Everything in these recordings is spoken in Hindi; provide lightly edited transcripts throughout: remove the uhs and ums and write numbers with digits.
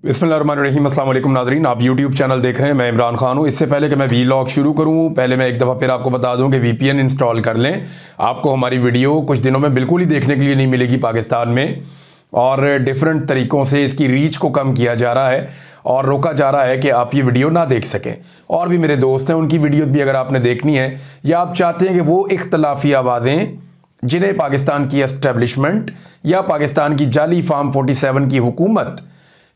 बिस्मिल्लाहिर्रहमानिर्रहीम। अस्सलाम वालेकुम नाज़रीन, आप यूट्यूब चैनल देख रहे हैं। मैं इमरान खान हूँ। इससे पहले कि मैं वीलॉग शुरू करूँ, पहले मैं एक दफ़ा फिर आपको बता दूँ कि वीपीएन इंस्टॉल कर लें। आपको हमारी वीडियो कुछ दिनों में बिल्कुल ही देखने के लिए नहीं मिलेगी पाकिस्तान में, और डिफरेंट तरीक़ों से इसकी रीच को कम किया जा रहा है और रोका जा रहा है कि आप ये वीडियो ना देख सकें। और भी मेरे दोस्त हैं, उनकी वीडियोज़ भी अगर आपने देखनी है या आप चाहते हैं कि वो इख्तलाफी आवाज़ें जिन्हें पाकिस्तान की एस्टेब्लिशमेंट या पाकिस्तान की जाली फार्म 47 की हुकूमत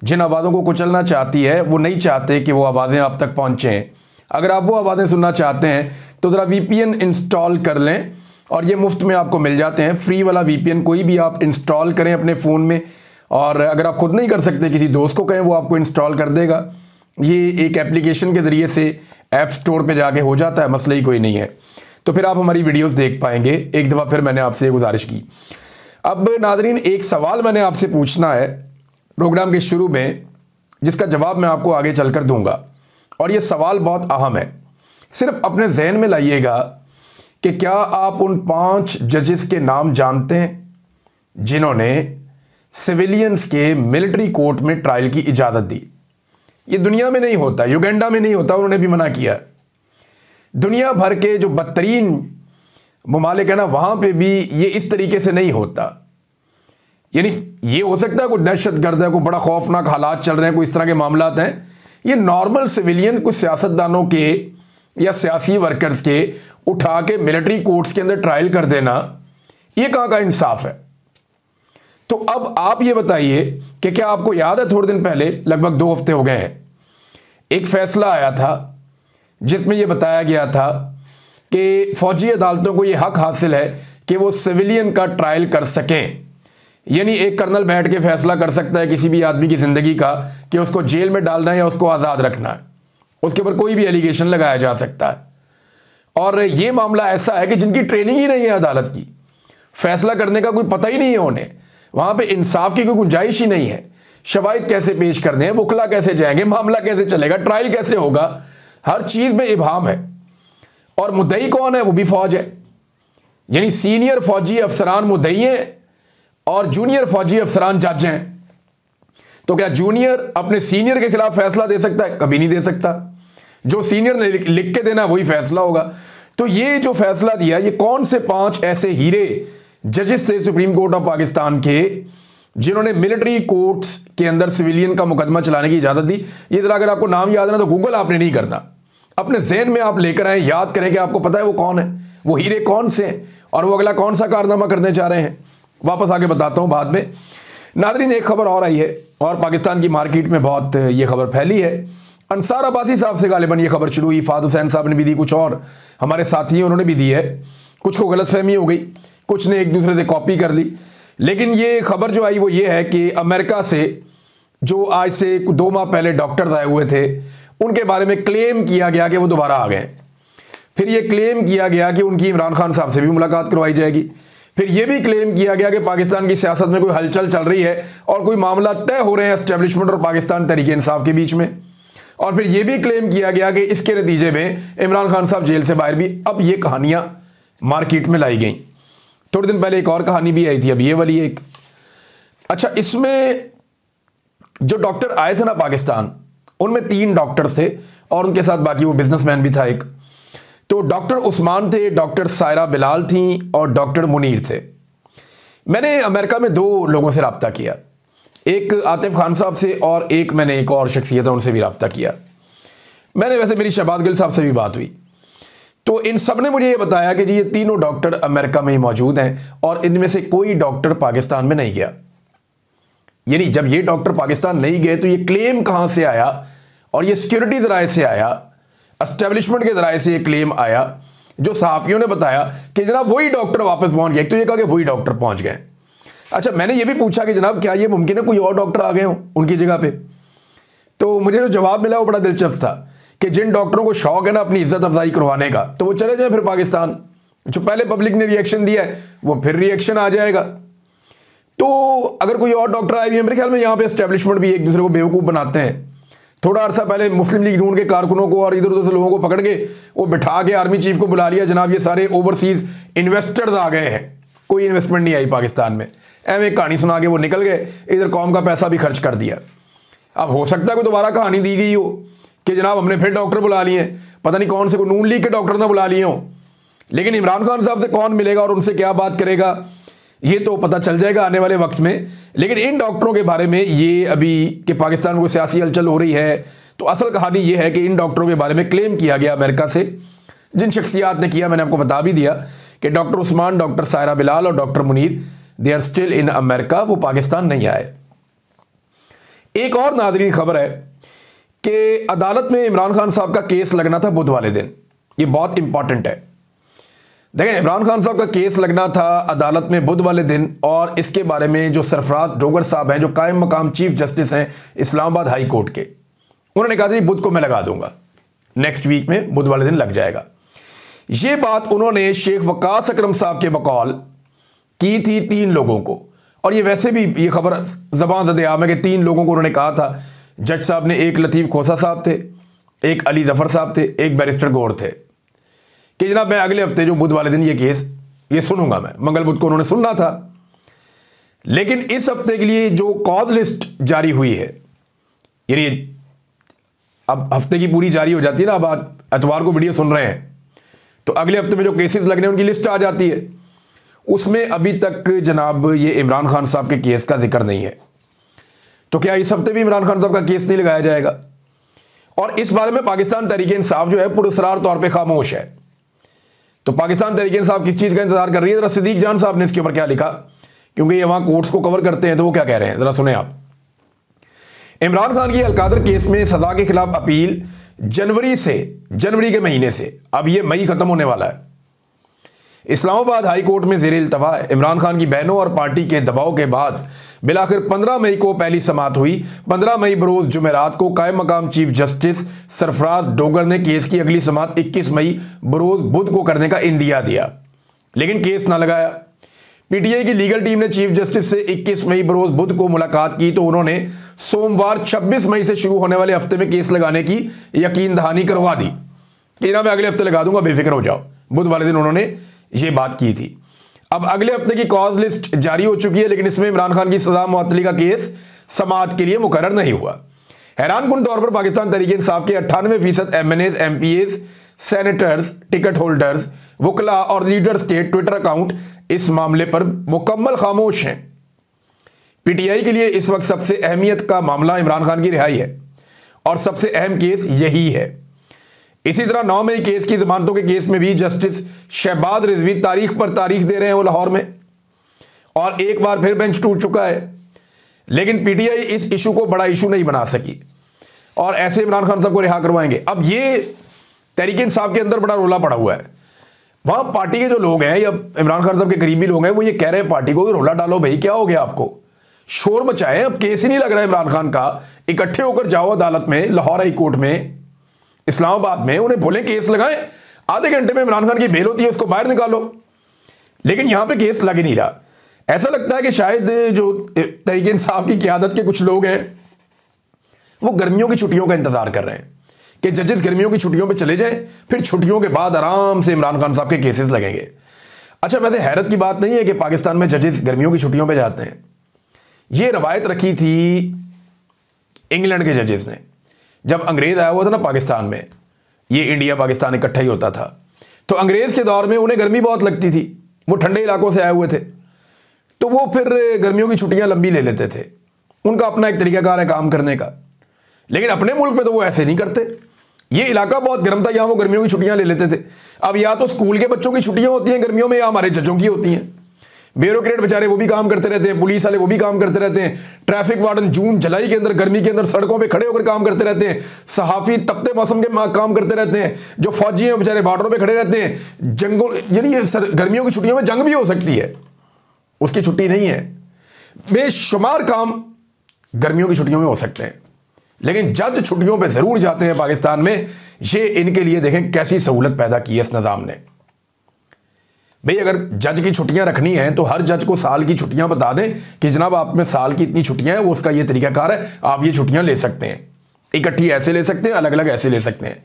जिन आवाज़ों को कुचलना चाहती है, वो नहीं चाहते कि वो आवाज़ें आप तक पहुँचें। अगर आप वो आवाज़ें सुनना चाहते हैं तो ज़रा वीपीएन इंस्टॉल कर लें, और ये मुफ्त में आपको मिल जाते हैं। फ्री वाला वीपीएन कोई भी आप इंस्टॉल करें अपने फ़ोन में, और अगर आप ख़ुद नहीं कर सकते किसी दोस्त को कहें, वो आपको इंस्टॉल कर देगा। ये एक एप्लीकेशन के ज़रिए से ऐप स्टोर पर जाके हो जाता है, मसला ही कोई नहीं है। तो फिर आप हमारी वीडियोस देख पाएंगे। एक दफ़ा फिर मैंने आपसे गुजारिश की। अब नाज़रीन, एक सवाल मैंने आपसे पूछना है प्रोग्राम के शुरू में, जिसका जवाब मैं आपको आगे चलकर दूंगा, और ये सवाल बहुत अहम है। सिर्फ अपने जहन में लाइएगा कि क्या आप उन 5 जजेस के नाम जानते हैं जिन्होंने सिविलियंस के मिलिट्री कोर्ट में ट्रायल की इजाज़त दी। ये दुनिया में नहीं होता, युगांडा में नहीं होता, उन्होंने भी मना किया। दुनिया भर के जो बदतरीन ममालिक है ना, वहाँ पे भी ये इस तरीके से नहीं होता। यानी ये हो सकता है कोई दहशतगर्द है, कोई बड़ा खौफनाक हालात चल रहे हैं, कोई इस तरह के मामलात हैं। ये नॉर्मल सिविलियन कुछ सियासतदानों के या सियासी वर्कर्स के उठा के मिलिट्री कोर्ट्स के अंदर ट्रायल कर देना, ये कहाँ का इंसाफ है। तो अब आप ये बताइए कि क्या आपको याद है, थोड़े दिन पहले, लगभग 2 हफ्ते हो गए हैं, एक फैसला आया था जिसमें यह बताया गया था कि फौजी अदालतों को यह हक हासिल है कि वो सिविलियन का ट्रायल कर सकें। यानी एक कर्नल बैठ के फैसला कर सकता है किसी भी आदमी की ज़िंदगी का कि उसको जेल में डालना है या उसको आज़ाद रखना है। उसके ऊपर कोई भी एलिगेशन लगाया जा सकता है। और ये मामला ऐसा है कि जिनकी ट्रेनिंग ही नहीं है अदालत की, फैसला करने का कोई पता ही नहीं है उन्हें, वहाँ पर इंसाफ की कोई गुंजाइश ही नहीं है। शवाहिद कैसे पेश करने हैं, वकला कैसे जाएंगे, मामला कैसे चलेगा, ट्रायल कैसे होगा, हर चीज़ में इबाहम है। और मुद्दई कौन है? वो भी फौज है। यानी सीनियर फौजी अफसरान मुद्दई हैं और जूनियर फौजी अफसरान जज हैं। तो क्या जूनियर अपने सीनियर के खिलाफ फैसला दे सकता है? कभी नहीं दे सकता। जो सीनियर ने लिख के देना वही फैसला होगा। तो ये जो फैसला दिया, ये कौन से 5 ऐसे हीरे जजेस थे सुप्रीम कोर्ट ऑफ पाकिस्तान के जिन्होंने मिलिट्री कोर्ट्स के अंदर सिविलियन का मुकदमा चलाने की इजाज़त दी। ये जरा अगर आपको नाम याद है ना, तो गूगल आपने नहीं करना, अपने जहन में आप लेकर आए, याद करें कि आपको पता है वो कौन है, वो हीरे कौन से हैं, और वो अगला कौन सा कारनामा करने जा रहे हैं। वापस आके बताता हूँ बाद में। नाज़रीन, एक खबर और आई है और पाकिस्तान की मार्केट में बहुत ये खबर फैली है। अंसार अब्बासी साहब से गालिबन ये खबर शुरू हुई, फाद हुसैन साहब ने भी दी, कुछ और हमारे साथी हैं उन्होंने भी दी है। कुछ को गलतफहमी हो गई, कुछ ने एक दूसरे से कॉपी कर ली। लेकिन ये खबर जो आई वो ये है कि अमेरिका से जो आज से 2 माह पहले डॉक्टर्स आए हुए थे, उनके बारे में क्लेम किया गया कि वो दोबारा आ गए। फिर ये क्लेम किया गया कि उनकी इमरान खान साहब से भी मुलाकात करवाई जाएगी। फिर ये भी क्लेम किया गया कि पाकिस्तान की सियासत में कोई हलचल चल रही है और कोई मामला तय हो रहे हैं एस्टेब्लिशमेंट और पाकिस्तान तहरीक इंसाफ के बीच में। और फिर ये भी क्लेम किया गया कि इसके नतीजे में इमरान खान साहब जेल से बाहर भी। अब ये कहानियां मार्केट में लाई गई। थोड़े दिन पहले एक और कहानी भी आई थी, अब ये वाली एक। अच्छा, इसमें जो डॉक्टर आए थे ना पाकिस्तान, उनमें 3 डॉक्टर्स थे और उनके साथ बाकी वो बिजनेसमैन भी था एक। तो डॉक्टर उस्मान थे, डॉक्टर सायरा बिलाल थी और डॉक्टर मुनीर थे। मैंने अमेरिका में 2 लोगों से रब्ता किया, एक आतिफ खान साहब से और एक मैंने एक और शख्सियत है उनसे भी रब्ता किया। मैंने वैसे मेरी शहबाज गिल साहब से भी बात हुई। तो इन सब ने मुझे ये बताया कि जी ये तीनों डॉक्टर अमेरिका में ही मौजूद हैं और इनमें से कोई डॉक्टर पाकिस्तान में नहीं गया। यानी जब ये डॉक्टर पाकिस्तान नहीं गए तो ये क्लेम कहाँ से आया, और ये सिक्योरिटी ज़राए से आया, एस्टेब्लिशमेंट के ज़राए से ये क्लेम आया, जो सहाफ़ियों ने बताया कि जनाब वही डॉक्टर वापस पहुँच गए। तो ये कहा कि वही डॉक्टर पहुँच गए। अच्छा, मैंने ये भी पूछा कि जनाब क्या ये मुमकिन है कोई और डॉक्टर आ गए हों उनकी जगह पे। तो मुझे जो जवाब मिला वो बड़ा दिलचस्प था कि जिन डॉक्टरों को शौक है ना अपनी इज्जत अफजाई करवाने का, तो वो चले जाए फिर पाकिस्तान। जो पहले पब्लिक ने रिएक्शन दिया है वो फिर रिएक्शन आ जाएगा। तो अगर कोई और डॉक्टर आए भी हैं, मेरे ख्याल में यहाँ पे एस्टेब्लिशमेंट भी एक दूसरे को बेवकूफ़ बनाते हैं। थोड़ा अर्सा पहले मुस्लिम लीग नून के कारकुनों को और इधर उधर से लोगों को पकड़ के वो बिठा के आर्मी चीफ को बुला लिया, जनाब ये सारे ओवरसीज इन्वेस्टर्स आ गए हैं, कोई इन्वेस्टमेंट नहीं आई पाकिस्तान में। एवं कहानी सुना के वो निकल गए, इधर कौम का पैसा भी खर्च कर दिया। अब हो सकता है कोई दोबारा कहानी दी गई हो कि जनाब हमने फिर डॉक्टर बुला लिए, पता नहीं कौन से कोई नून लीग के डॉक्टर ना बुला लिए हो, लेकिन इमरान खान साहब से कौन मिलेगा और उनसे क्या बात करेगा ये तो पता चल जाएगा आने वाले वक्त में। लेकिन इन डॉक्टरों के बारे में ये अभी कि पाकिस्तान में कोई सियासी हलचल हो रही है, तो असल कहानी ये है कि इन डॉक्टरों के बारे में क्लेम किया गया अमेरिका से, जिन शख्सियात ने किया मैंने आपको बता भी दिया कि डॉक्टर उस्मान, डॉक्टर सायरा बिलाल और doctor Munir they are still in America, वो पाकिस्तान नहीं आए। एक और नाज़रीन खबर है कि अदालत में इमरान खान साहब का केस लगना था बुध वाले दिन, ये बहुत इंपॉर्टेंट है। देखें, इमरान खान साहब का केस लगना था अदालत में बुध वाले दिन, और इसके बारे में जो सरफराज डोगर साहब हैं, जो कायम मकाम चीफ जस्टिस हैं इस्लामाबाद हाई कोर्ट के, उन्होंने कहा था बुध को मैं लगा दूंगा, नेक्स्ट वीक में बुध वाले दिन लग जाएगा। ये बात उन्होंने शेख वकास अकरम साहब के बकौल की थी 3 लोगों को, और ये वैसे भी ये खबर ज़बान ज़द आम है कि 3 लोगों को उन्होंने कहा था। जज साहब ने, एक लतीफ़ खोसा साहब थे, एक अली जफ़र साहब थे, एक बैरिस्टर गौर थे, कि जनाब मैं अगले हफ्ते जो बुध वाले दिन ये केस ये सुनूंगा, मैं मंगल बुध को उन्होंने सुनना था। लेकिन इस हफ्ते के लिए जो कॉज लिस्ट जारी हुई है, यानी अब हफ्ते की पूरी जारी हो जाती है ना, अब आज एतवार को वीडियो सुन रहे हैं तो अगले हफ्ते में जो केसेस लगने उनकी लिस्ट आ जाती है, उसमें अभी तक जनाब ये इमरान खान साहब के केस का जिक्र नहीं है। तो क्या इस हफ्ते भी इमरान खान साहब का केस नहीं लगाया जाएगा? और इस बारे में पाकिस्तान तहरीक इंसाफ जो है पुरस्रार तौर पर खामोश है। तो पाकिस्तान तहरीक इंसाफ किस चीज़ का इंतजार कर रही है? जरा सिद्दीक जान साहब ने इसके ऊपर क्या लिखा, क्योंकि ये वहाँ कोर्ट्स को कवर करते हैं, तो वो क्या कह रहे हैं जरा सुने आप। इमरान खान की अलकादर केस में सजा के खिलाफ अपील जनवरी के महीने से, अब ये मई खत्म होने वाला है। इस्लामाबाद हाई कोर्ट में ज़ेर इल्तवा इमरान खान की बहनों और पार्टी के दबाव के बाद बिलाखिर 15 मई को पहली समाअत हुई। 15 मई बरोज़ जुमेरात को कायम मकाम चीफ जस्टिस सरफराज डोगर ने केस की अगली समाअत 21 मई बरोज़ बुध को करने का इंदिया दिया, लेकिन केस ना लगाया। पीटीआई की लीगल टीम ने चीफ जस्टिस से 21 मई बरोज़ बुध को मुलाकात की, तो उन्होंने सोमवार 26 मई से शुरू होने वाले हफ्ते में केस लगाने की यकीन दहानी करवा दी कि ना मैं अगले हफ्ते लगा दूंगा, बेफिक्र हो जाओ। बुध वाले दिन उन्होंने ये बात की थी। अब अगले हफ्ते की कॉज लिस्ट जारी हो चुकी है, लेकिन इसमें इमरान खान की सजा मुअत्तली का केस समाअत के लिए मुकर्रर नहीं हुआ। हैरानकुन तौर पर पाकिस्तान तहरीक इंसाफ के 98% MNAs, MPAs, senators, ticket holders, वकला और लीडर्स के ट्विटर अकाउंट इस मामले पर मुकम्मल खामोश हैं। पीटीआई के लिए इस वक्त सबसे अहमियत का मामला इमरान खान की रिहाई है और सबसे अहम केस यही है। इसी तरह 9 मई केस की जमानतों के केस में भी जस्टिस शहबाज रिजवी तारीख पर तारीख दे रहे हैं वो लाहौर में, और एक बार फिर बेंच टूट चुका है। लेकिन पीटीआई इस इशू को बड़ा इशू नहीं बना सकी और ऐसे इमरान खान साहब को रिहा करवाएंगे। अब ये तहरीक इंसाफ के अंदर बड़ा रोला पड़ा हुआ है। वहां पार्टी के जो लोग हैं या इमरान खान साहब के करीबी लोग हैं, वो ये कह रहे हैं पार्टी को रोला डालो भाई, क्या हो गया आपको, शोर मचाएं, अब केस ही नहीं लग रहा है इमरान खान का, इकट्ठे होकर जाओ अदालत में, लाहौर हाई कोर्ट में, इस्लामाबाद में, उन्हें बोले केस लगाएं, आधे घंटे में इमरान खान की बेल होती है, उसको बाहर निकालो। लेकिन यहां पे केस लग ही नहीं रहा। ऐसा लगता है कि शायद जो तहरीक इंसाफ की क़यादत के कुछ लोग हैं वो गर्मियों की छुट्टियों का इंतजार कर रहे हैं कि जजेस गर्मियों की छुट्टियों पे चले जाएं, फिर छुट्टियों के बाद आराम से इमरान खान साहब के केसेस लगेंगे। अच्छा, वैसे हैरत की बात नहीं है कि पाकिस्तान में जजेस गर्मियों की छुट्टियों पे जाते हैं। ये रवायत रखी थी इंग्लैंड के जजेस ने, जब अंग्रेज आया हुआ था ना पाकिस्तान में, ये इंडिया पाकिस्तान इकट्ठा ही होता था, तो अंग्रेज के दौर में उन्हें गर्मी बहुत लगती थी, वो ठंडे इलाकों से आए हुए थे, तो वो फिर गर्मियों की छुट्टियां लंबी ले लेते थे। उनका अपना एक तरीकाकार है काम करने का, लेकिन अपने मुल्क में तो वो ऐसे नहीं करते। ये इलाका बहुत गर्म था, यहाँ वो गर्मियों की छुट्टियां ले लेते थे। अब या तो स्कूल के बच्चों की छुट्टियां होती हैं गर्मियों में, या हमारे जजों की होती हैं। ब्यूरोक्रेट बेचारे वो भी काम करते रहते हैं, पुलिस वाले वो भी काम करते रहते हैं, ट्रैफिक वार्डन जून जुलाई के अंदर गर्मी के अंदर सड़कों पे खड़े होकर काम करते रहते हैं, सहाफ़ी तपते मौसम के काम करते रहते हैं, जो फौजी हैं बेचारे बॉर्डरों पे खड़े रहते हैं। जंगों यानी गर्मियों की छुट्टियों में जंग भी हो सकती है, उसकी छुट्टी नहीं है। बेशुमार काम गर्मियों की छुट्टियों में हो सकते हैं, लेकिन जज छुट्टियों पे जरूर जाते हैं पाकिस्तान में। ये इनके लिए देखें कैसी सहूलत पैदा की है इस निज़ाम ने। भाई अगर जज की छुट्टियां रखनी है तो हर जज को साल की छुट्टियां बता दें कि जनाब आप में साल की इतनी छुट्टियां हैं, वो उसका ये तरीकाकार है, आप ये छुट्टियां ले सकते हैं, इकट्ठी ऐसे ले सकते हैं, अलग अलग ऐसे ले सकते हैं।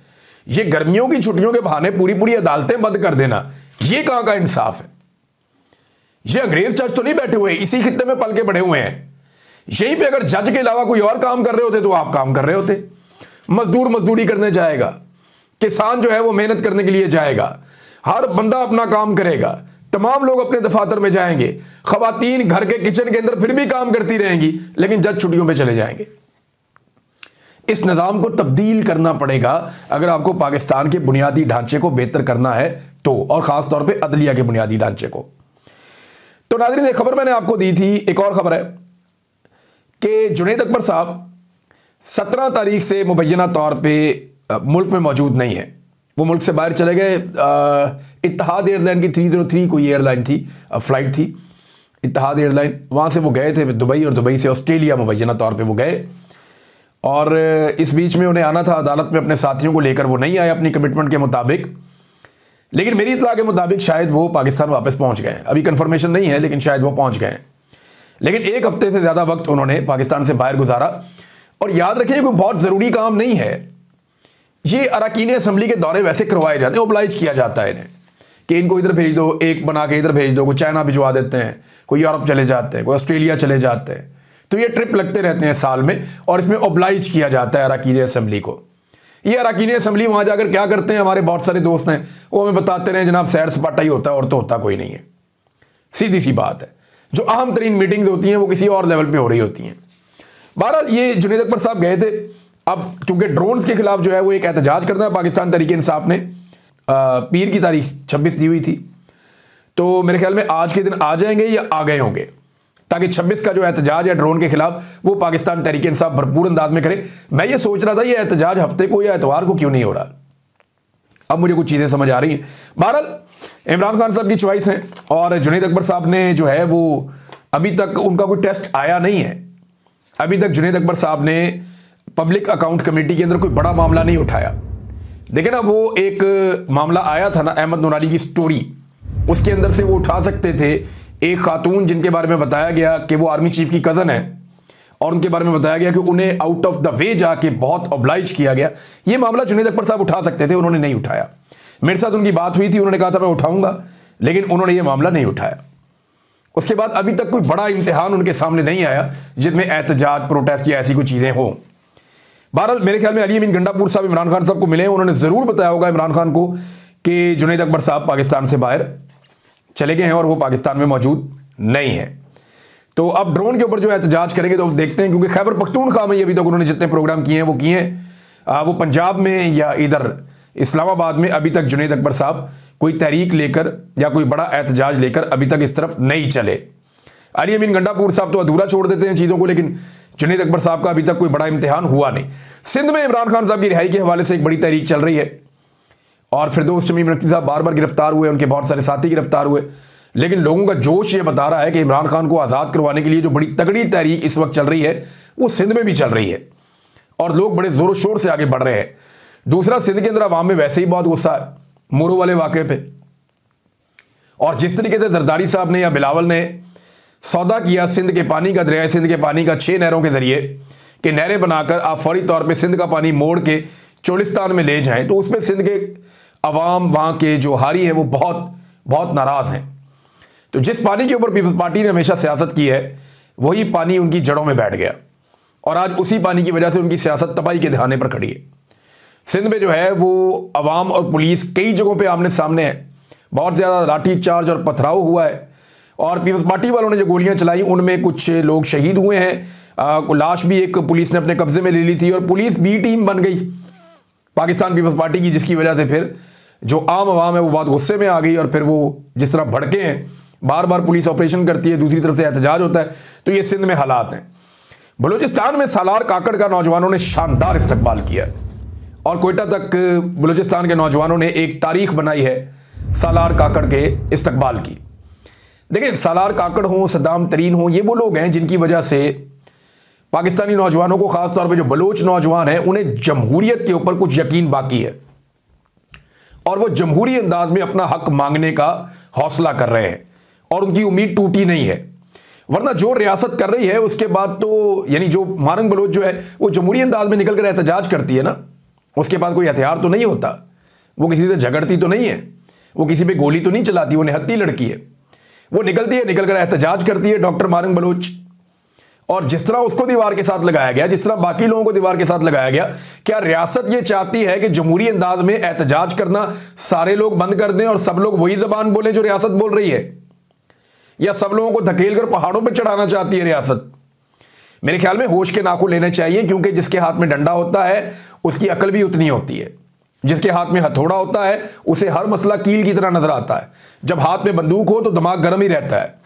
ये गर्मियों की छुट्टियों के बहाने पूरी पूरी अदालतें बंद कर देना, ये कहां का इंसाफ है? ये अंग्रेज जज तो नहीं बैठे हुए, इसी खित्ते में पल के बड़े हुए हैं। यहीं पे अगर जज के अलावा कोई और काम कर रहे होते तो आप काम कर रहे होते। मजदूर मजदूरी करने जाएगा, किसान जो है वो मेहनत करने के लिए जाएगा, हर बंदा अपना काम करेगा, तमाम लोग अपने दफातर में जाएंगे, खवातीन घर के किचन के अंदर फिर भी काम करती रहेंगी, लेकिन जज छुट्टियों पे चले जाएंगे। इस निज़ाम को तब्दील करना पड़ेगा अगर आपको पाकिस्तान के बुनियादी ढांचे को बेहतर करना है तो, और ख़ास तौर पे अदलिया के बुनियादी ढांचे को। तो नाज़रीन, एक खबर मैंने आपको दी थी, एक और खबर है कि जुनैद अकबर साहब 17 तारीख से मुबैना तौर पे मुल्क में मौजूद नहीं है। वो मुल्क से बाहर चले गए। इत्तेहाद एयरलाइन की 303 कोई एयरलाइन थी, फ़्लाइट थी, इत्तेहाद एयरलाइन, वहाँ से वो गए थे दुबई, और दुबई से ऑस्ट्रेलिया मुबैना तौर पे वो गए। और इस बीच में उन्हें आना था अदालत में अपने साथियों को लेकर, वो नहीं आए अपनी कमिटमेंट के मुताबिक। लेकिन मेरी इत्तला के मुताबिक शायद वो पाकिस्तान वापस पहुँच गए। अभी कन्फर्मेशन नहीं है, लेकिन शायद वो पहुँच गए। लेकिन एक हफ्ते से ज़्यादा वक्त उन्होंने पाकिस्तान से बाहर गुजारा। और याद रखिए, कोई बहुत ज़रूरी काम नहीं है। ये अरकान असम्बली के दौरे वैसे करवाए जाते हैं, ओब्लाइज किया जाता है इन्हें कि इनको इधर भेज दो, एक बना के इधर भेज दो, कोई चाइना भिजवा देते हैं, कोई यूरोप चले जाते हैं, कोई ऑस्ट्रेलिया चले जाते हैं। तो ये ट्रिप लगते रहते हैं साल में, और इसमें ओब्लाइज किया जाता है अरकान असम्बली को। ये अरकान असम्बली वहाँ जाकर क्या करते हैं, हमारे बहुत सारे दोस्त हैं वो हमें बताते रहे जनाब सैर सपाटा ही होता है और तो होता कोई नहीं है। सीधी सी बात है, जो अहम तरीन मीटिंग्स होती हैं वो किसी और लेवल पे हो रही होती हैं। बहरहाल ये जुनैद अकबर साहब गए थे। अब क्योंकि ड्रोन्स के खिलाफ जो है वो एक एहतजाज करना है, पाकिस्तान तहरीक इंसाफ ने पीर की तारीख 26 दी हुई थी, तो मेरे ख्याल में आज के दिन आ जाएंगे या आ गए होंगे, ताकि 26 का जो एहतजाज है ड्रोन के खिलाफ वो पाकिस्तान तहरीक इंसाफ भरपूर अंदाज में करे। मैं ये सोच रहा था ये एहतजाज हफ्ते को या एतवार को क्यों नहीं हो रहा, अब मुझे कुछ चीज़ें समझ आ रही हैं। बहरहाल इमरान खान साहब की चॉइस है, और जुनैद अकबर साहब ने जो है वो अभी तक उनका कोई टेस्ट आया नहीं है। अभी तक जुनैद अकबर साहब ने पब्लिक अकाउंट कमेटी के अंदर कोई बड़ा मामला नहीं उठाया। देखिए ना, वो एक मामला आया था ना, अहमद नूरानी की स्टोरी, उसके अंदर से वो उठा सकते थे एक खातून जिनके बारे में बताया गया कि वो आर्मी चीफ की कज़न है, और उनके बारे में बताया गया कि उन्हें आउट ऑफ द वे जाके बहुत ऑब्लाइज किया गया। ये मामला जुनैद अकबर साहब उठा सकते थे, उन्होंने नहीं उठाया। मेरे साथ उनकी बात हुई थी, उन्होंने कहा था मैं उठाऊंगा, लेकिन उन्होंने ये मामला नहीं उठाया। उसके बाद अभी तक कोई बड़ा इम्तिहान उनके सामने नहीं आया जिसमें एहतजाज, प्रोटेस्ट या ऐसी कोई चीज़ें हों। बहरहाल मेरे ख्याल में अली अमीन गंडापुर साहब इमरान खान साहब को मिले, उन्होंने ज़रूर बताया होगा इमरान खान को कि जुनैद अकबर साहब पाकिस्तान से बाहर चले गए हैं और वो पाकिस्तान में मौजूद नहीं है। तो अब ड्रोन के ऊपर जो एहतजाज करेंगे तो देखते हैं, क्योंकि खैबर पख्तूनख्वा में अभी तक उन्होंने जितने प्रोग्राम किए हैं वो किए हैं। वो पंजाब में या इधर इस्लामाबाद में अभी तक जुनैद अकबर साहब कोई तहरीक लेकर या कोई बड़ा एहतजाज लेकर अभी तक इस तरफ नहीं चले। अली अमीन गंडापुर साहब तो अधूरा छोड़ देते हैं चीज़ों को, लेकिन जुनैद अकबर साहब का अभी तक कोई बड़ा इम्तिहान हुआ नहीं। सिंध में इमरान खान साहब की रिहाई के हवाले से एक बड़ी तहरीक चल रही है, और फिरदौस शमीम नकवी साहब बार बार गिरफ्तार हुए, उनके बहुत सारे साथी गिरफ्तार हुए, लेकिन लोगों का जोश ये बता रहा है कि इमरान खान को आज़ाद करवाने के लिए जो बड़ी तगड़ी तहरीक इस वक्त चल रही है वो सिंध में भी चल रही है, और लोग बड़े ज़ोर शोर से आगे बढ़ रहे हैं। दूसरा, सिंध के अंदर अवाम में वैसे ही बहुत गुस्सा है मोरू वाले वाक़े पे, और जिस तरीके से जरदारी साहब ने या बिलावल ने सौदा किया सिंध के पानी का, दरिया सिंध के पानी का 6 नहरों के ज़रिए कि नहरें बनाकर आप फौरी तौर पे सिंध का पानी मोड़ के चोलिस्तान में ले जाएं, तो उसमें सिंध के अवाम, वहाँ के जो हारी हैं वो बहुत बहुत नाराज़ हैं। तो जिस पानी के ऊपर पीपल्स पार्टी ने हमेशा सियासत की है वही पानी उनकी जड़ों में बैठ गया, और आज उसी पानी की वजह से उनकी सियासत तबाही के दहाने पर खड़ी है। सिंध में जो है वो अवाम और पुलिस कई जगहों पे आमने सामने है, बहुत ज़्यादा लाठी चार्ज और पथराव हुआ है, और पीपल्स पार्टी वालों ने जो गोलियां चलाई उनमें कुछ लोग शहीद हुए हैं। लाश भी एक पुलिस ने अपने कब्जे में ले ली थी, और पुलिस बी टीम बन गई पाकिस्तान पीपल्स पार्टी की, जिसकी वजह से फिर जो आम आवाम है वो बहुत गुस्से में आ गई, और फिर वो जिस तरह भड़के हैं, बार बार पुलिस ऑपरेशन करती है, दूसरी तरफ से एहतजाज होता है। तो ये सिंध में हालात हैं। बलूचिस्तान में सालार काकड़ का नौजवानों ने शानदार इस्तकबाल किया, और कोयटा तक बलूचिस्तान के नौजवानों ने एक तारीख बनाई है सालार काकड़ के इस्तकबाल की। देखिए, सालार काकड़ हों, सद्दाम तरीन हों, ये वो लोग हैं जिनकी वजह से पाकिस्तानी नौजवानों को, ख़ासतौर पर जो बलोच नौजवान हैं, उन्हें जमहूरियत के ऊपर कुछ यकीन बाकी है, और वो जमहूरी अंदाज में अपना हक मांगने का हौसला कर रहे हैं, और उनकी उम्मीद टूटी नहीं है। वरना जो रियासत कर रही है उसके बाद तो, यानी जो मारंग बलोच जो है वो जमहूरी अंदाज में निकल कर एहतजाज करती है ना, उसके बाद कोई हथियार तो नहीं होता, वो किसी से झगड़ती तो नहीं है, वो किसी पे गोली तो नहीं चलाती, वो निहत्ती लड़की है, वो निकलती है, निकल कर एहतजाज करती है डॉक्टर मारंग बलोच, और जिस तरह उसको दीवार के साथ लगाया गया, जिस तरह बाकी लोगों को दीवार के साथ लगाया गया, क्या रियासत ये चाहती है कि जमहूरी अंदाज में एहतजाज करना सारे लोग बंद कर दें और सब लोग वही जबान बोले जो रियासत बोल रही है? या सब लोगों को धकेल कर पहाड़ों पर चढ़ाना चाहती है रियासत? मेरे ख्याल में होश के नाखून लेने चाहिए, क्योंकि जिसके हाथ में डंडा होता है उसकी अकल भी उतनी होती है। जिसके हाथ में हथौड़ा होता है उसे हर मसला कील की तरह नजर आता है। जब हाथ में बंदूक हो तो दिमाग गर्म ही रहता है।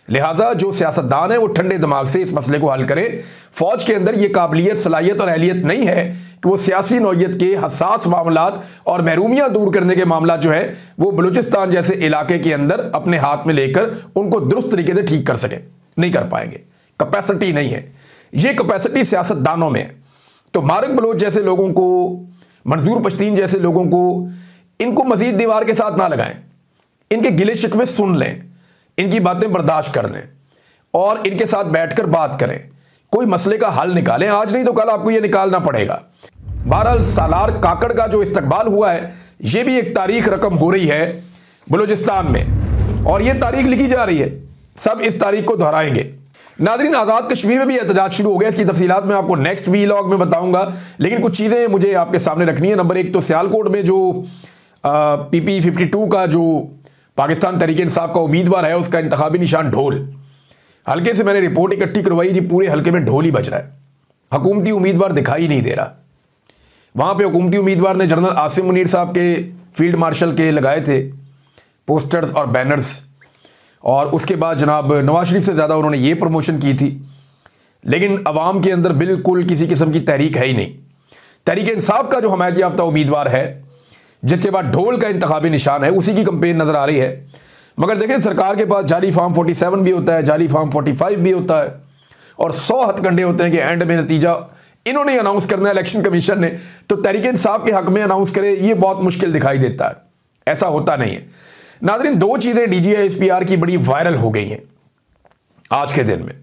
लिहाजा जो सियासतदान है वो ठंडे दिमाग से इस मसले को हल करे। फौज के अंदर ये काबिलियत, सलाहियत और अहलियत नहीं है कि वो सियासी नौयत के हसास मामलात और महरूमियां दूर करने के मामला जो है वो बलूचिस्तान जैसे इलाके के अंदर अपने हाथ में लेकर उनको दुरुस्त तरीके से ठीक कर सके। नहीं कर पाएंगे, कैपेसिटी नहीं है। ये कैपेसिटी सियासतदानों में है। तो मारक बलोच जैसे लोगों को, मंजूर पश्तीन जैसे लोगों को, इनको मजीद दीवार के साथ ना लगाएं। इनके गिले शिकवे सुन लें, इनकी बातें बर्दाश्त कर लें और इनके साथ बैठकर बात करें, कोई मसले का हल निकालें। आज नहीं तो कल आपको यह निकालना पड़ेगा। बहरहाल सालार काकड़ का जो इस्तकबाल हुआ है, यह भी एक तारीख रकम हो रही है बलूचिस्तान में, और यह तारीख लिखी जा रही है। सब इस तारीख को दोहराएंगे। नाज़रीन, आज़ाद कश्मीर में भी एहतजाज शुरू हो गया। इसकी तफसीलात मैं आपको नेक्स्ट वीलॉग में बताऊंगा, लेकिन कुछ चीज़ें मुझे आपके सामने रखनी है। नंबर एक तो सियालकोट में जो PP52 का जो पाकिस्तान तहरीक-ए-इंसाफ का उम्मीदवार है, उसका इंतखाबी निशान ढोल। हल्के से मैंने रिपोर्ट इकट्ठी करवाई, जी पूरे हल्के में ढोल ही बज रहा है। हुकूमती उम्मीदवार दिखाई नहीं दे रहा। वहाँ पर हुकूमती उम्मीदवार ने जनरल आसिम मुनीर साहब के, फील्ड मार्शल के लगाए थे पोस्टर्स और बैनर्स, और उसके बाद जनाब नवाज शरीफ से ज़्यादा उन्होंने ये प्रमोशन की थी। लेकिन अवाम के अंदर बिल्कुल किसी किस्म की तहरीक है ही नहीं। तहरीक-ए-इंसाफ का जो हमायत याफ्ता उम्मीदवार है, जिसके बाद ढोल का इंतखाबी निशान है, उसी की कंपेन नज़र आ रही है। मगर देखें, सरकार के पास जाली फॉर्म 47 भी होता है, जाली फॉर्म 45 भी होता है, और 100 हथकंडे होते हैं कि एंड में नतीजा इन्होंने अनाउंस करना है, इलेक्शन कमीशन ने, तो तहरीक-ए-इंसाफ के हक में अनाउंस करे, ये बहुत मुश्किल दिखाई देता है। ऐसा होता नहीं है। नाज़रीन, दो चीज़ें DGISPR की बड़ी वायरल हो गई हैं आज के दिन में।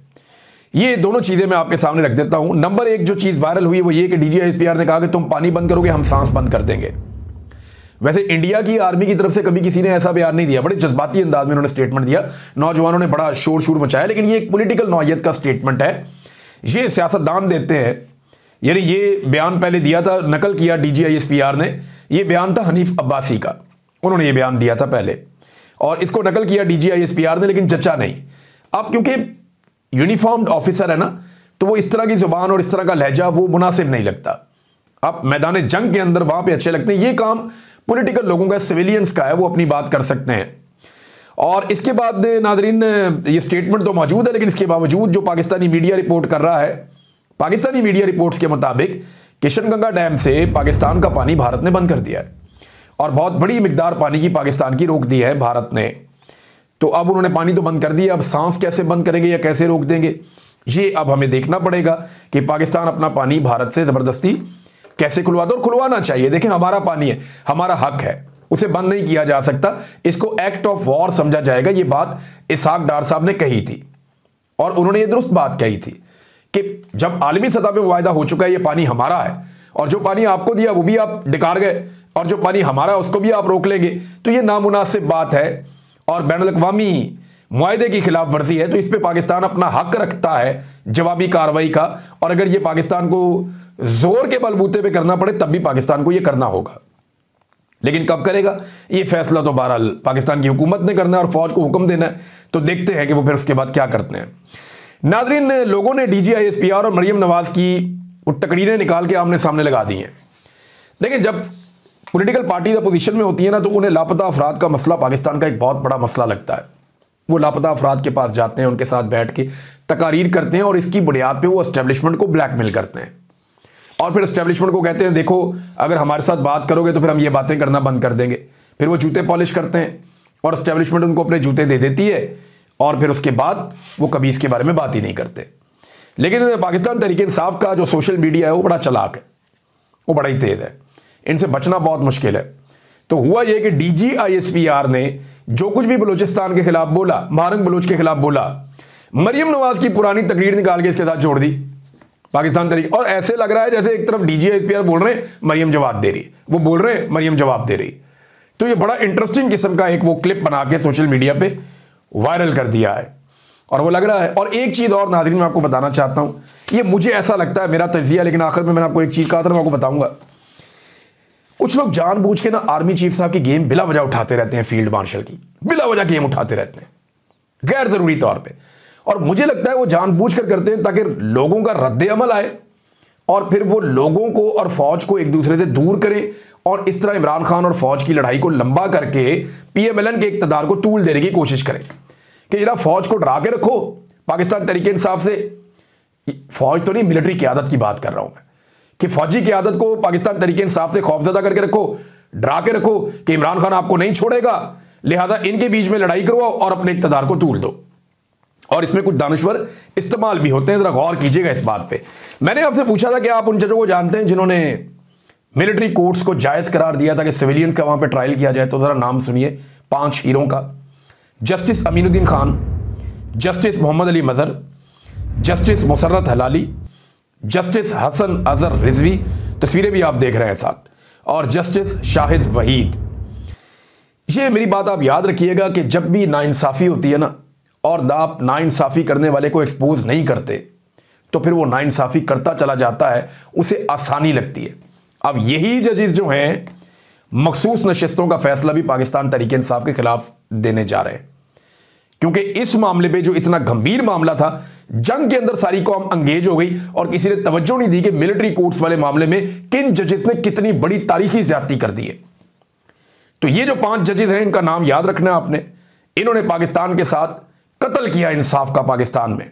ये दोनों चीज़ें मैं आपके सामने रख देता हूं। नंबर एक जो चीज़ वायरल हुई वो ये कि DGISPR ने कहा कि तुम पानी बंद करोगे, हम सांस बंद कर देंगे। वैसे इंडिया की आर्मी की तरफ से कभी किसी ने ऐसा बयान नहीं दिया। बड़े जज्बाती अंदाज में उन्होंने स्टेटमेंट दिया, नौजवानों ने बड़ा शोर शोर मचाया, लेकिन ये एक पॉलिटिकल नौयत का स्टेटमेंट है। ये सियासतदान देते हैं। यानी ये बयान पहले दिया था, नकल किया DGISPR ने। ये बयान था हनीफ अब्बासी का, उन्होंने ये बयान दिया था पहले, और इसको नकल किया DGISPR ने, लेकिन जचा नहीं। अब क्योंकि यूनिफॉर्म्ड ऑफिसर है ना, तो वो इस तरह की जुबान और इस तरह का लहजा वो मुनासिब नहीं लगता। अब मैदान जंग के अंदर वहां पे अच्छे लगते हैं। ये काम पॉलिटिकल लोगों का, सिविलियंस का है, वो अपनी बात कर सकते हैं। और इसके बाद नाजरीन, ये स्टेटमेंट तो मौजूद है, लेकिन इसके बावजूद जो पाकिस्तानी मीडिया रिपोर्ट कर रहा है, पाकिस्तानी मीडिया रिपोर्ट्स के मुताबिक किशनगंगा डैम से पाकिस्तान का पानी भारत ने बंद कर दिया है, और बहुत बड़ी मिकदार पानी की पाकिस्तान की रोक दी है भारत ने। तो अब उन्होंने पानी तो बंद कर दिया, अब सांस कैसे बंद करेंगे या कैसे रोक देंगे, ये अब हमें देखना पड़ेगा कि पाकिस्तान अपना पानी भारत से ज़बरदस्ती कैसे खुलवाता, और खुलवाना चाहिए। देखें, हमारा पानी है, हमारा हक है, उसे बंद नहीं किया जा सकता। इसको एक्ट ऑफ वॉर समझा जाएगा। ये बात इसहाक डार साहब ने कही थी, और उन्होंने ये दुरुस्त बात कही थी कि जब आलमी सतह पे वायदा हो चुका है ये पानी हमारा है, और जो पानी आपको दिया वो भी आप डिकार गए, और जो पानी हमारा है उसको भी आप रोक लेंगे, तो ये नामुनासिब बात है और बैनुल-अक़वामी मुआहदे की खिलाफ वर्जी है। तो इस पे पाकिस्तान अपना हक रखता है जवाबी कार्रवाई का, और अगर ये पाकिस्तान को जोर के बलबूते पे करना पड़े तब भी पाकिस्तान को ये करना होगा। लेकिन कब करेगा ये फैसला तो बहरहाल पाकिस्तान की हुकूमत ने करना है और फौज को हुक्म देना है। तो देखते हैं कि वो फिर उसके बाद क्या करते हैं। नाज़रीन, लोगों ने DGISPR और मरियम नवाज की तकरीरें निकाल के आमने सामने लगा दी हैं। लेकिन जब पॉलिटिकल पार्टी अपोजिशन में होती है ना, तो उन्हें लापता अफराद का मसला पाकिस्तान का एक बहुत बड़ा मसला लगता है। वो लापता अफराद के पास जाते हैं, उनके साथ बैठ के तकारीर करते हैं, और इसकी बुनियाद पे वो एस्टेब्लिशमेंट को ब्लैकमेल करते हैं, और फिर एस्टेब्लिशमेंट को कहते हैं देखो अगर हमारे साथ बात करोगे तो फिर हम ये बातें करना बंद कर देंगे। फिर वो जूते पॉलिश करते हैं और एस्टेब्लिशमेंट उनको अपने जूते दे देती है, और फिर उसके बाद वो कभी इसके बारे में बात ही नहीं करते। लेकिन पाकिस्तान तहरीक-ए-इंसाफ का जो सोशल मीडिया है वो बड़ा चालाक है, वो बड़ा ही तेज़ है, इनसे बचना बहुत मुश्किल है। तो हुआ ये कि DGISPR ने जो कुछ भी बलूचिस्तान के खिलाफ बोला, मारंग बलूच के खिलाफ बोला, मरियम नवाज की पुरानी तकरीर निकाल के इसके साथ जोड़ दी पाकिस्तान तहरीक। और ऐसे लग रहा है जैसे एक तरफ DGISPR बोल रहे हैं, मरियम जवाब दे रही, वो बोल रहे हैं, मरियम जवाब दे रही। तो ये बड़ा इंटरेस्टिंग किस्म का एक वो क्लिप बना के सोशल मीडिया पे वायरल कर दिया है। और वो लग रहा है। और एक चीज़ और नाज़रीन मैं आपको बताना चाहता हूँ, ये मुझे ऐसा लगता है, मेरा तज्जिया, लेकिन आखिर में मैंने आपको एक चीज़ कहा था, मैं आपको बताऊंगा। कुछ लोग जानबूझ के ना आर्मी चीफ साहब की गेम बिला वजह उठाते रहते हैं, फील्ड मार्शल की बिला वजह गेम उठाते रहते हैं गैर ज़रूरी तौर पर। और मुझे लगता है वो जानबूझ कर करते हैं ताकि लोगों का रद्द अमल आए और फिर वो लोगों को और फौज को एक दूसरे से दूर करें और इस तरह इमरान खान और फौज की लड़ाई को लंबा करके PMLN के इक़्तिदार को तूल देने की कोशिश करें कि जरा फौज को डरा के रखो। पाकिस्तान तरीके इंसाफ से, फौज तो नहीं, मिलिट्री क़यादत की बात कर रहा हूं मैं, कि फौजी क़यादत को पाकिस्तान तरीके इंसाफ से खौफजदा करके रखो, डरा के रखो कि इमरान खान आपको नहीं छोड़ेगा, लिहाजा इनके बीच में लड़ाई करवाओ और अपने इक़्तिदार को तूल दो। और इसमें कुछ दानश्वर इस्तेमाल भी होते हैं, जरा गौर कीजिएगा इस बात पे। मैंने आपसे पूछा था कि आप उन जजों को जानते हैं जिन्होंने मिलिट्री कोर्ट्स को जायज़ करार दिया था कि सिविलियन का वहां पे ट्रायल किया जाए, तो जरा नाम सुनिए 5 हीरों का। जस्टिस अमीनुद्दीन खान, जस्टिस मोहम्मद अली मजहर, जस्टिस मुसर्रत हलाली, जस्टिस हसन अजहर रिजवी, तस्वीरें भी आप देख रहे हैं साथ, और जस्टिस शाहिद वहीद। ये मेरी बात आप याद रखिएगा कि जब भी नाइंसाफ़ी होती है ना, और आप नाइंसाफ़ी करने वाले को एक्सपोज नहीं करते, तो फिर वो नाइंसाफ़ी करता चला जाता है, उसे आसानी लगती है। अब यही जजेस जो हैं मखसूस नशिस्तों का फैसला भी पाकिस्तान तरीके इंसाफ के खिलाफ देने जा रहे हैं, क्योंकि इस मामले पे जो इतना गंभीर मामला था, जंग के अंदर सारी कौम अंगेज हो गई और किसी ने तवज्जो नहीं दी कि मिलिट्री कोर्ट्स वाले मामले में किन जजेस ने कितनी बड़ी तारीखी ज्यादती कर दी है। तो ये जो 5 जजेस हैं, इनका नाम याद रखना आपने। इन्होंने पाकिस्तान के साथ कत्ल किया इंसाफ का पाकिस्तान में।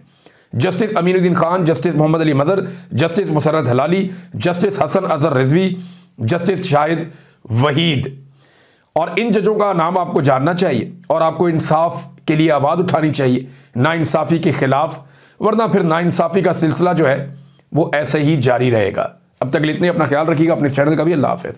जस्टिस अमीनुद्दीन खान, जस्टिस मोहम्मद अली मजहर, जस्टिस मुसर्रत हलाली, जस्टिस हसन अजहर रिजवी, जस्टिस शाहिद वहीद। और इन जजों का नाम आपको जानना चाहिए और आपको इंसाफ के लिए आवाज़ उठानी चाहिए नाइंसाफ़ी के खिलाफ, वरना फिर नाइंसाफ़ी का सिलसिला जो है वो ऐसे ही जारी रहेगा। अब तक इतने, अपना ख्याल रखिएगा, अपने चैनल का भी। अल्लाह हाफ़िज़।